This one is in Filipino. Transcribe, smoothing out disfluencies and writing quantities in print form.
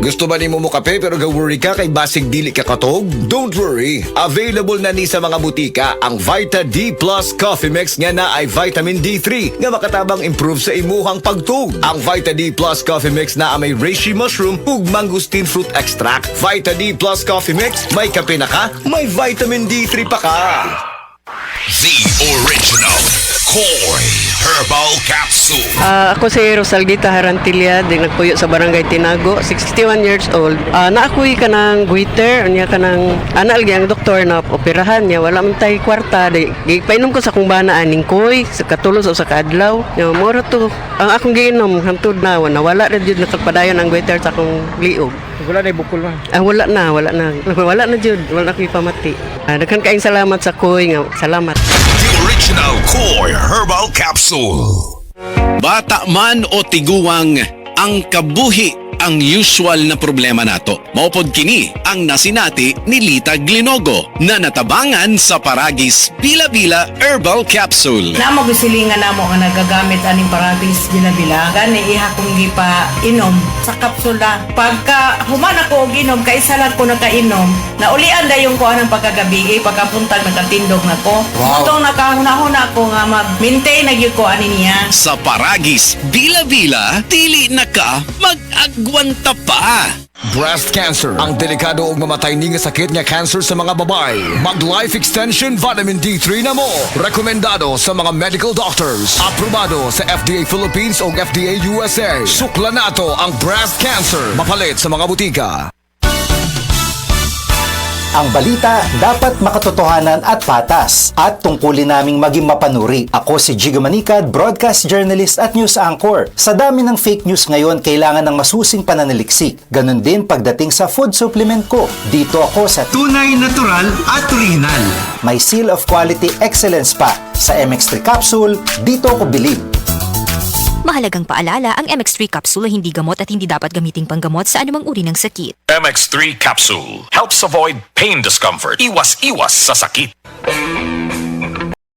Gusto ba ni mo kape pero ga-worry ka kay basig dili ka katog? Don't worry. Available na ni sa mga butika ang Vita D Plus Coffee Mix nga na ay vitamin D3 nga makatabang improve sa imuhang pagtug. Ang Vita D Plus Coffee Mix na may reishi mushroom ug mangosteen fruit extract. Vita D Plus Coffee Mix, may kape na ka, may vitamin D3 pa ka. The original Koi Herbal Capsule. Ako si Rosaldita Harantilla, di nagpuyo sa Barangay Tinago, 61 years old. Naakuy ka ng goiter, niya ka ng analgi ang doktor na operahan niya, wala man tayo kwarta. Painom ko sa kong bana aning koy, sa katulos o sa kaadlaw. Mura to, ang akong giinom, hantod na, wala rin yun nakapadayon ang goiter sa akong liog. Wala na ibukol na. Wala na. Wala na jud, wala na ko'y pamati. Daghan kaayong salamat sa koy nga, salamat. The original Koi Herbal Capsule. Bata man o tiguwang, ang kabuhi ang usual na problema nato. Maupod kini ang nasinati ni Lita Glinogo na natabangan sa Paragis Bila-Bila Herbal Capsule. Namo gusilingan namo nga nagagamit aning Paragis Bila-Bila gani iha kong gipa inom sa kapsula. Pagka human ako og inom kay isa lang ko nakainom, naulian dayon ko anang pagkagabi pagkapuntag nagkatindog nako. Wow. Itong nakahuna-huna ko nga mag-maintain na gyud ko ani niya. Sa Paragis Bila-Bila, dili na ka mag-agwanta pa. Breast cancer, ang delikado ug mamatay ni nga sakit nga cancer sa mga babae. Mag Life Extension Vitamin D3 na mo. Rekomendado sa mga medical doctors. Aprobado sa FDA Philippines ug FDA USA. Sukla nato ang breast cancer. Mapalit sa mga butika. Ang balita dapat makatotohanan at patas at tungkulin naming maging mapanuri. Ako si Jigo Manicad, broadcast journalist at news anchor. Sa dami ng fake news ngayon, kailangan ng masusing pananaliksik. Ganon din pagdating sa food supplement ko. Dito ako sa Tunay, natural at original. may seal of quality excellence pa. Sa MX3 capsule, dito ako bilib. Mahalagang paalala, ang MX3 capsule ay hindi gamot at hindi dapat gamiting panggamot sa anumang uri ng sakit. MX3 Capsule helps avoid pain discomfort. Iwas-iwas sa sakit.